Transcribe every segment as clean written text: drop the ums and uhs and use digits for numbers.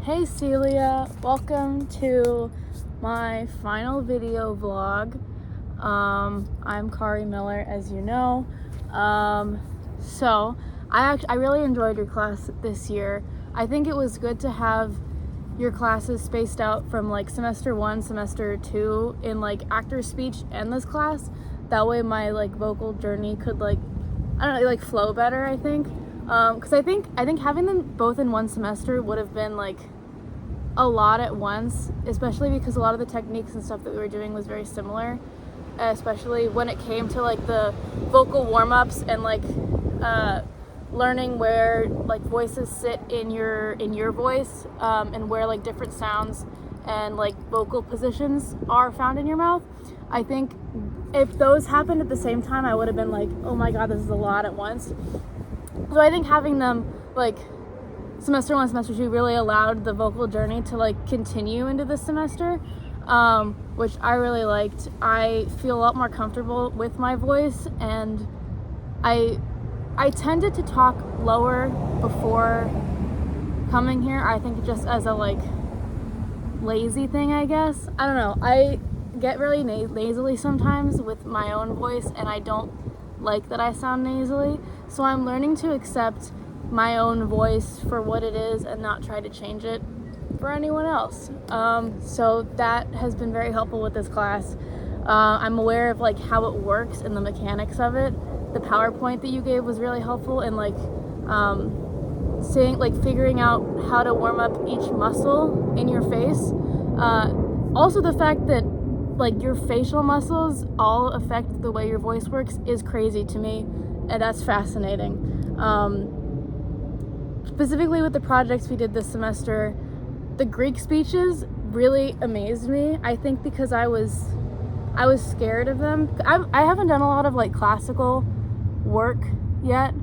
Hey Celia, welcome to my final video vlog. I'm Kari Miller, as you know. So I really enjoyed your class this year. I think it was good to have your classes spaced out from like semester 1, semester 2 in like actor speech and this class. That way my like vocal journey could like flow better, I think. Because I think having them both in one semester would have been like a lot at once, especially because a lot of the techniques and stuff that we were doing was very similar, especially when it came to like the vocal warm-ups and like learning where like voices sit in your voice, and where like different sounds and like vocal positions are found in your mouth. I think if those happened at the same time, I would have been like, oh my god, this is a lot at once. So I think having them like semester 1, semester 2 really allowed the vocal journey to like continue into this semester, which I really liked. I feel a lot more comfortable with my voice, and I tended to talk lower before coming here. I think just as a like lazy thing, I guess. I don't know. I get really nasally sometimes with my own voice, and I don't like that I sound nasally. So I'm learning to accept my own voice for what it is and not try to change it for anyone else. So that has been very helpful with this class. I'm aware of like how it works and the mechanics of it. The PowerPoint that you gave was really helpful in like figuring out how to warm up each muscle in your face. Also the fact that like your facial muscles all affect the way your voice works is crazy to me, and that's fascinating. Specifically with the projects we did this semester, the Greek speeches really amazed me. I think because I was scared of them. I haven't done a lot of like classical work yet.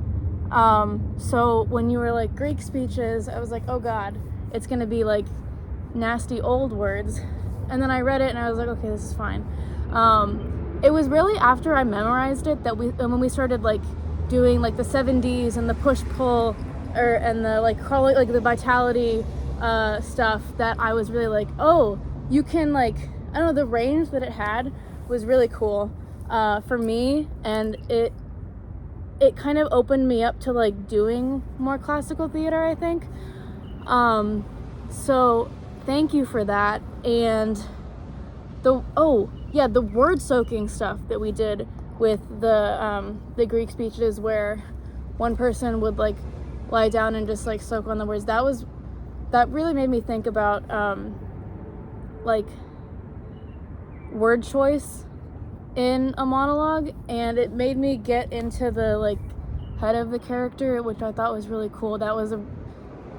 So when you were like Greek speeches, I was like, oh god, it's gonna be like nasty old words. And then I read it and I was like, okay, this is fine. It was really after I memorized it that when we started like doing like the 7Ds and the push-pull and the like crawling, like the vitality stuff, that I was really like, oh, you can like, I don't know, the range that it had was really cool for me, and it kind of opened me up to like doing more classical theater, I think. So thank you for that. And the word soaking stuff that we did with the Greek speeches, where one person would like lie down and just like soak on the words, that really made me think about like word choice in a monologue, and it made me get into the like head of the character, which I thought was really cool. That was a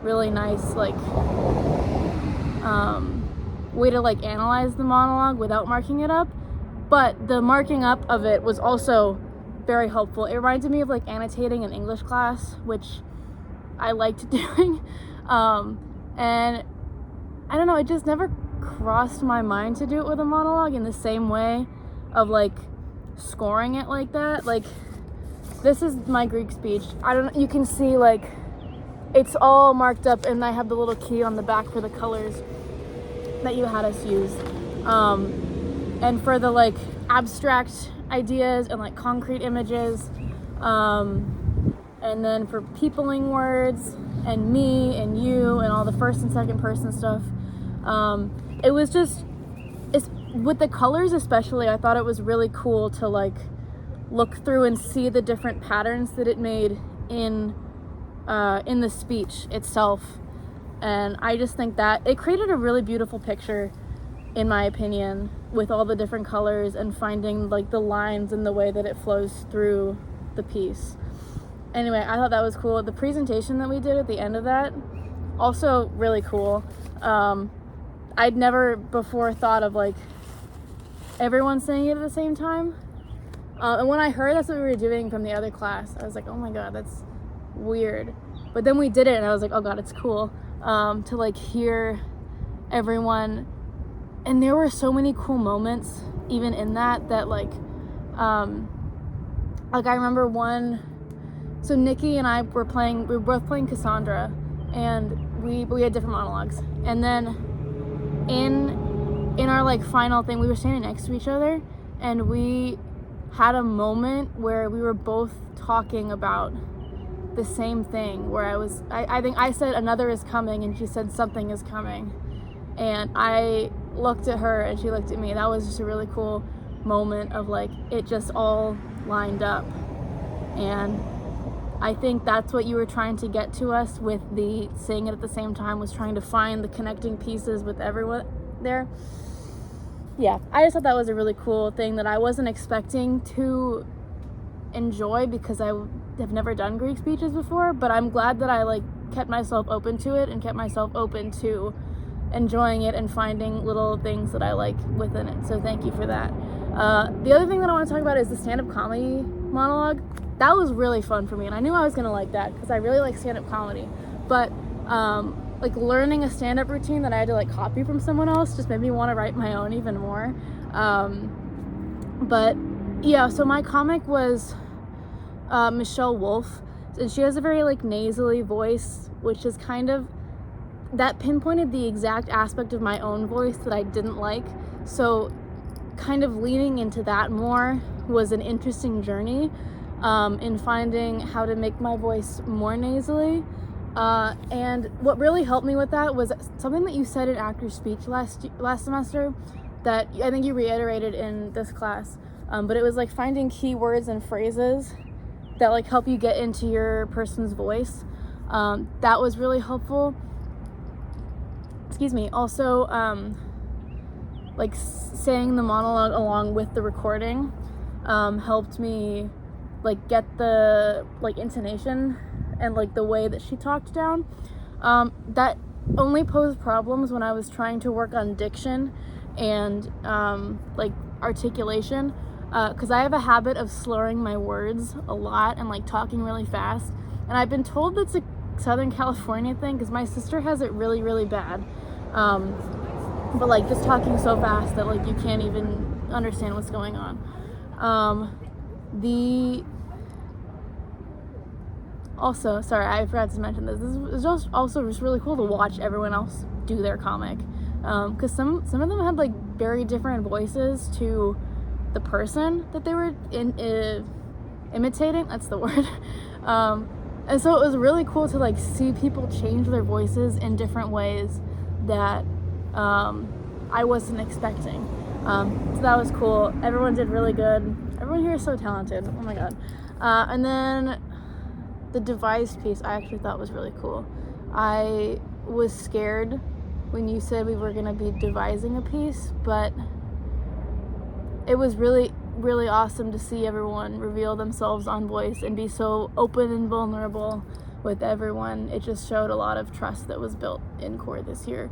really nice like way to like analyze the monologue without marking it up. But the marking up of it was also very helpful. It reminded me of like annotating in English class, which I liked doing. And I don't know, it just never crossed my mind to do it with a monologue in the same way of like scoring it like that. Like, this is my Greek speech. I don't know, you can see like it's all marked up, and I have the little key on the back for the colors that you had us use. And for the like abstract ideas and like concrete images, and then for peopling words and me and you and all the first and second person stuff, it was just, with the colors especially, I thought it was really cool to like look through and see the different patterns that it made in the speech itself. And I just think that it created a really beautiful picture, in my opinion, with all the different colors and finding like the lines and the way that it flows through the piece. Anyway, I thought that was cool. The presentation that we did at the end of that, also really cool. I'd never before thought of like everyone saying it at the same time. And when I heard that's what we were doing from the other class, I was like, oh my god, that's weird. But then we did it and I was like, oh god, it's cool to like hear everyone. And there were so many cool moments even in that like I remember one, so Nikki and I we were both playing Cassandra, and we had different monologues. And then in our like final thing, we were standing next to each other, and we had a moment where we were both talking about the same thing, where I think I said another is coming, and she said something is coming, and I looked at her and she looked at me. That was just a really cool moment of like, it just all lined up. And I think that's what you were trying to get to us with the saying it at the same time, was trying to find the connecting pieces with everyone there. Yeah, I just thought that was a really cool thing that I wasn't expecting to enjoy, because I have never done Greek speeches before, but I'm glad that I like kept myself open to it and kept myself open to enjoying it and finding little things that I like within it. So thank you for that. The other thing that I want to talk about is the stand-up comedy monologue. That was really fun for me, and I knew I was gonna like that because I really like stand-up comedy. But like learning a stand-up routine that I had to like copy from someone else just made me want to write my own even more. But yeah, so my comic was Michelle Wolf, and she has a very like nasally voice, which is kind of, that pinpointed the exact aspect of my own voice that I didn't like. So kind of leaning into that more was an interesting journey in finding how to make my voice more nasally. And what really helped me with that was something that you said in actor's speech last semester that I think you reiterated in this class. But it was like finding keywords and phrases that like help you get into your person's voice. That was really helpful. Excuse me. Also, like saying the monologue along with the recording helped me like get the like intonation and like the way that she talked down. That only posed problems when I was trying to work on diction and like articulation, because I have a habit of slurring my words a lot and like talking really fast, and I've been told that's a Southern California thing because my sister has it really, really bad. But like just talking so fast that like you can't even understand what's going on. Also, sorry, I forgot to mention this. This is just also just really cool to watch everyone else do their comic, because some of them had like very different voices to the person that they were imitating. That's the word. And so it was really cool to like see people change their voices in different ways that I wasn't expecting. So that was cool. Everyone did really good. Everyone here is so talented. Oh my god. And then the devised piece I actually thought was really cool. I was scared when you said we were going to be devising a piece, but it was really, really awesome to see everyone reveal themselves on voice and be so open and vulnerable with everyone. It just showed a lot of trust that was built in core this year,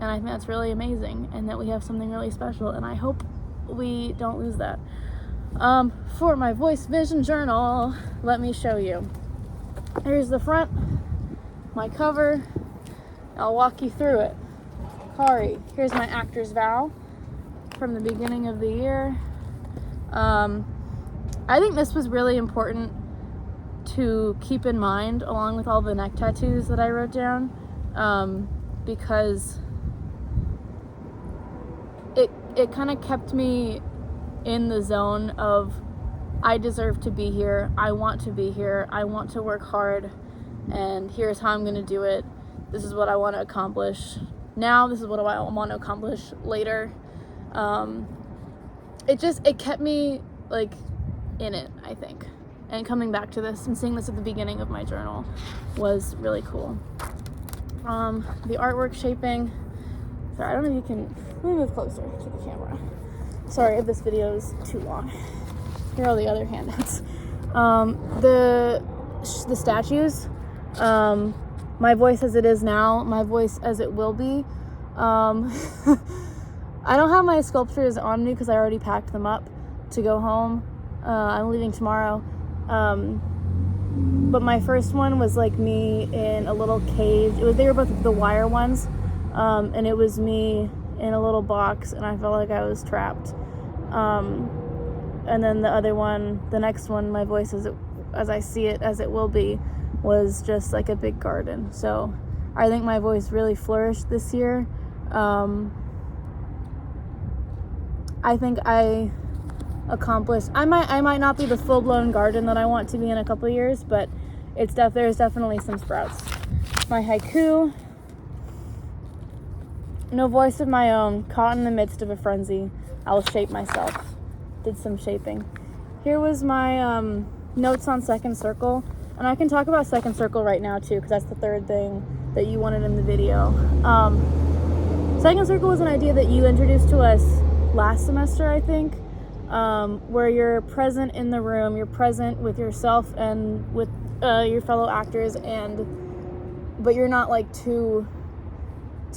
and I think that's really amazing, and that we have something really special, and I hope we don't lose that. For my voice vision journal, let me show you. Here's the front, my cover. I'll walk you through it. Kari, here's my actor's vow from the beginning of the year. I think this was really important to keep in mind along with all the neck tattoos that I wrote down, because it kind of kept me in the zone of I deserve to be here, I want to be here, I want to work hard, and here's how I'm going to do it. This is what I want to accomplish now, this is what I want to accomplish later. It kept me like in it, I think. And coming back to this and seeing this at the beginning of my journal was really cool. The artwork shaping. Sorry, I don't know if you can, let me move closer to the camera. Sorry if this video is too long. Here are all the other handouts. The statues. My voice as it is now, my voice as it will be. I don't have my sculptures on me because I already packed them up to go home. I'm leaving tomorrow. But my first one was like me in a little cage. They were both the wire ones. And it was me in a little box, and I felt like I was trapped. And then the other one, the next one, my voice as I see it, as it will be, was just like a big garden. So I think my voice really flourished this year. I think I accomplished, I might not be the full-blown garden that I want to be in a couple of years, but there's definitely some sprouts. My haiku: no voice of my own, caught in the midst of a frenzy, I'll shape myself. Did some shaping. Here was my notes on second circle, and I can talk about second circle right now too, because that's the third thing that you wanted in the video. Second circle was an idea that you introduced to us last semester, I think, where you're present in the room, you're present with yourself and with your fellow actors, but you're not like too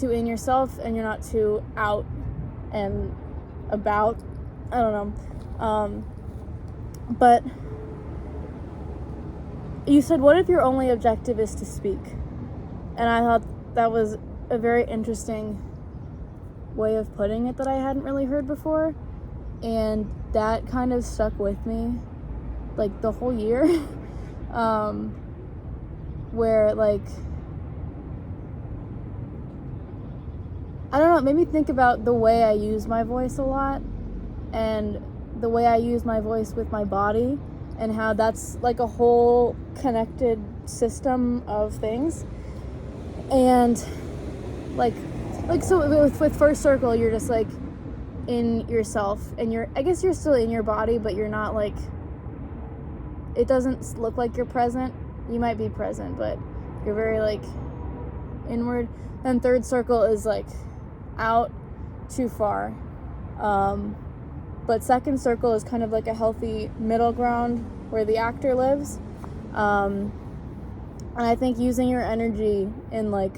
in yourself, and you're not too out and about. I don't know. But you said, what if your only objective is to speak? And I thought that was a very interesting way of putting it that I hadn't really heard before. And that kind of stuck with me like the whole year. Where like, I don't know, it made me think about the way I use my voice a lot, and the way I use my voice with my body, and how that's like a whole connected system of things. And like so with first circle, you're just like in yourself, and I guess you're still in your body, but you're not like, it doesn't look like you're present. You might be present, but you're very like inward. Then third circle is like out too far. But second circle is kind of like a healthy middle ground where the actor lives. And I think using your energy in like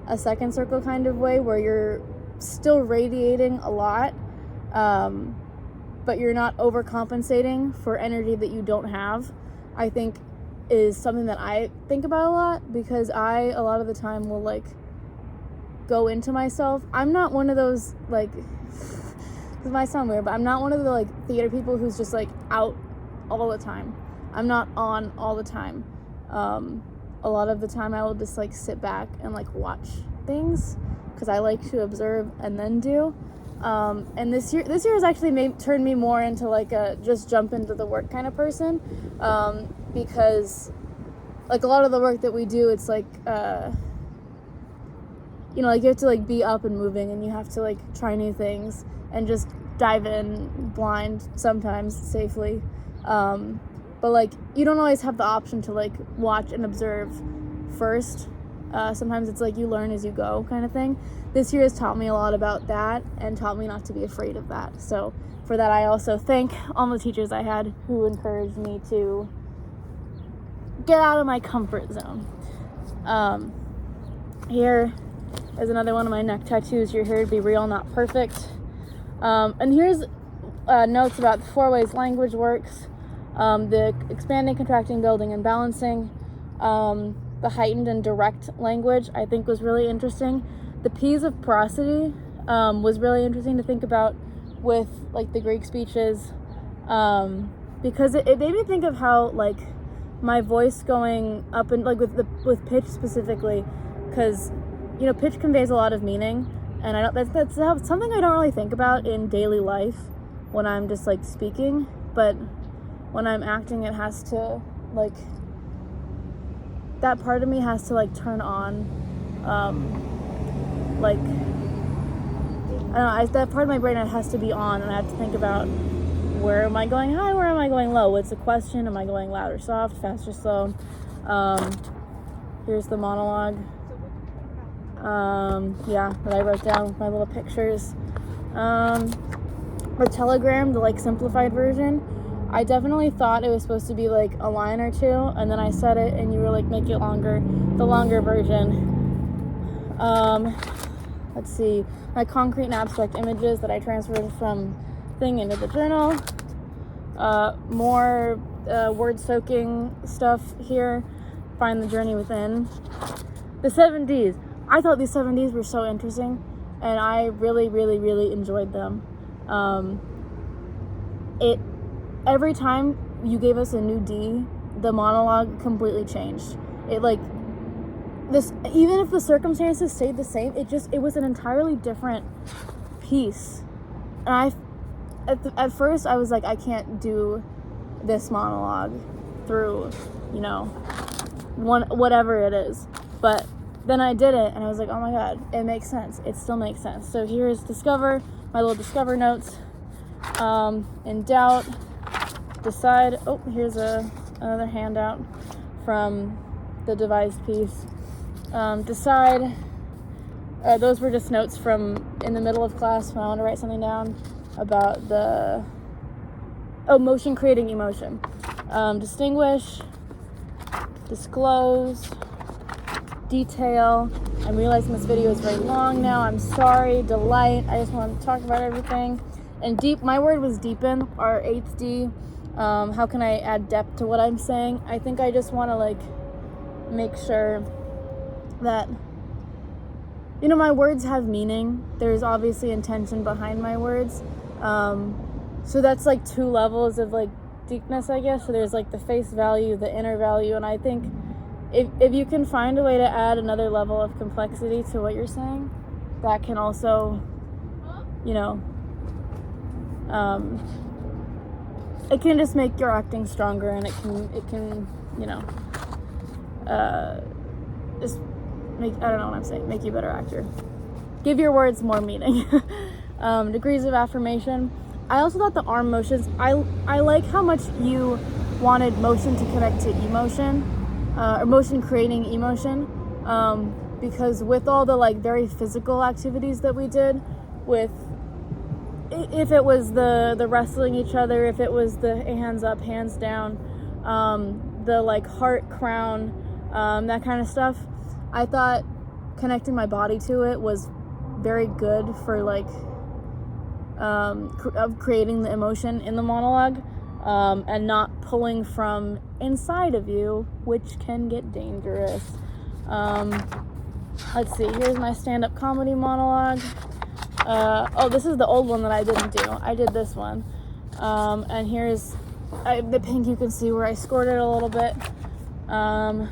a second circle kind of way, where you're still radiating a lot, but you're not overcompensating for energy that you don't have, I think is something that I think about a lot, because a lot of the time will like go into myself. I'm not one of those, like, this might sound weird, but I'm not one of the like theater people who's just like out all the time. I'm not on all the time. A lot of the time I will just like sit back and like watch things, because I like to observe and then do. And this year has actually turned me more into like a just jump into the work kind of person, because like a lot of the work that we do, it's like like you have to like be up and moving, and you have to like try new things and just dive in blind, sometimes safely, but like you don't always have the option to like watch and observe first. Sometimes it's like you learn as you go kind of thing. This year has taught me a lot about that, and taught me not to be afraid of that. So for that, I also thank all the teachers I had who encouraged me to get out of my comfort zone. Here is another one of my neck tattoos. You're here to be real, not perfect. And here's notes about the 4 ways language works, the expanding, contracting, building, and balancing, the heightened and direct language I think was really interesting. The P's of prosody was really interesting to think about with like the Greek speeches, because it made me think of how like my voice going up and like with pitch specifically, because pitch conveys a lot of meaning, and that's something I don't really think about in daily life when I'm just like speaking, but when I'm acting, it has to like, that part of me has to like turn on, like, I don't know, that part of my brain has to be on, and I have to think about, where am I going high, where am I going low, what's the question, am I going loud or soft, fast or slow. Here's the monologue, that I wrote down with my little pictures. For Telegram, the like simplified version, I definitely thought it was supposed to be like a line or two, and then I said it and you were like, make it longer, the longer version. Let's see, my concrete and abstract images that I transferred from thing into the journal. More word soaking stuff here. Find the journey within. The 7Ds. I thought these 7Ds were so interesting, and I really, really, really enjoyed them. Every time you gave us a new D, the monologue completely changed. It like even if the circumstances stayed the same, it was an entirely different piece. And at first I was like, I can't do this monologue through, whatever it is. But then I did it, and I was like, oh my god, it makes sense. It still makes sense. So here's Discover, my little Discover notes. In doubt, decide. Oh, here's another handout from the devised piece. Decide. Those were just notes from in the middle of class when I want to write something down about motion creating emotion. Distinguish, disclose, detail. I'm realizing this video is very long now. I'm sorry. Delight. I just want to talk about everything. And my word was deepen, our 8th D. How can I add depth to what I'm saying? I think I just want to make sure that my words have meaning. There's obviously intention behind my words. So that's 2 levels of deepness, I guess. So there's the face value, the inner value, and I think if you can find a way to add another level of complexity to what you're saying, that can also, it can just make your acting stronger, and it can just make, I don't know what I'm saying, make you a better actor. Give your words more meaning. Degrees of affirmation. I also thought the arm motions, I like how much you wanted motion to connect to emotion, or motion creating emotion, because with all the very physical activities that we did, with if it was the wrestling each other, if it was the hands up, hands down, the heart, crown, that kind of stuff, I thought connecting my body to it was very good for of creating the emotion in the monologue, and not pulling from inside of you, which can get dangerous. Let's see, here's my stand-up comedy monologue. This is the old one that I didn't do. I did this one. And here's the pink. You can see where I scored it a little bit. And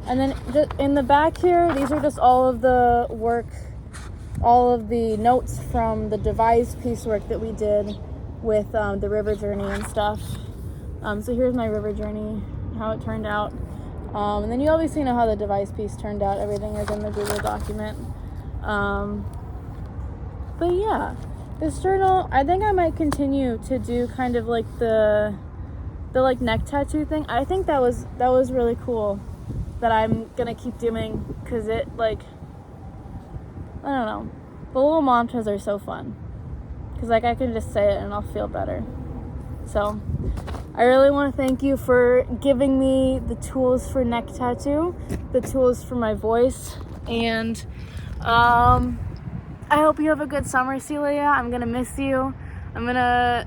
then in the back here, these are just all of the work, all of the notes from the devised piecework that we did with the river journey and stuff. So here's my river journey, how it turned out. And then you obviously know how the devised piece turned out. Everything is in the Google document. But yeah, this journal, I think I might continue to do kind of the neck tattoo thing. I think that was really cool, that I'm gonna keep doing, because it I don't know, the little mantras are so fun, because I can just say it and I'll feel better. So I really want to thank you for giving me the tools for neck tattoo, the tools for my voice, and I hope you have a good summer, Celia. I'm gonna miss you. I'm gonna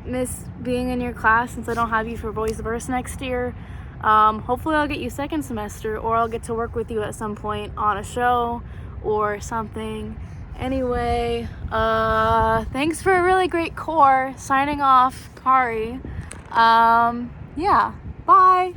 miss being in your class since I don't have you for voice verse next year. Hopefully I'll get you second semester, or I'll get to work with you at some point on a show or something. Anyway, thanks for a really great core. Signing off, Kari. Yeah, bye.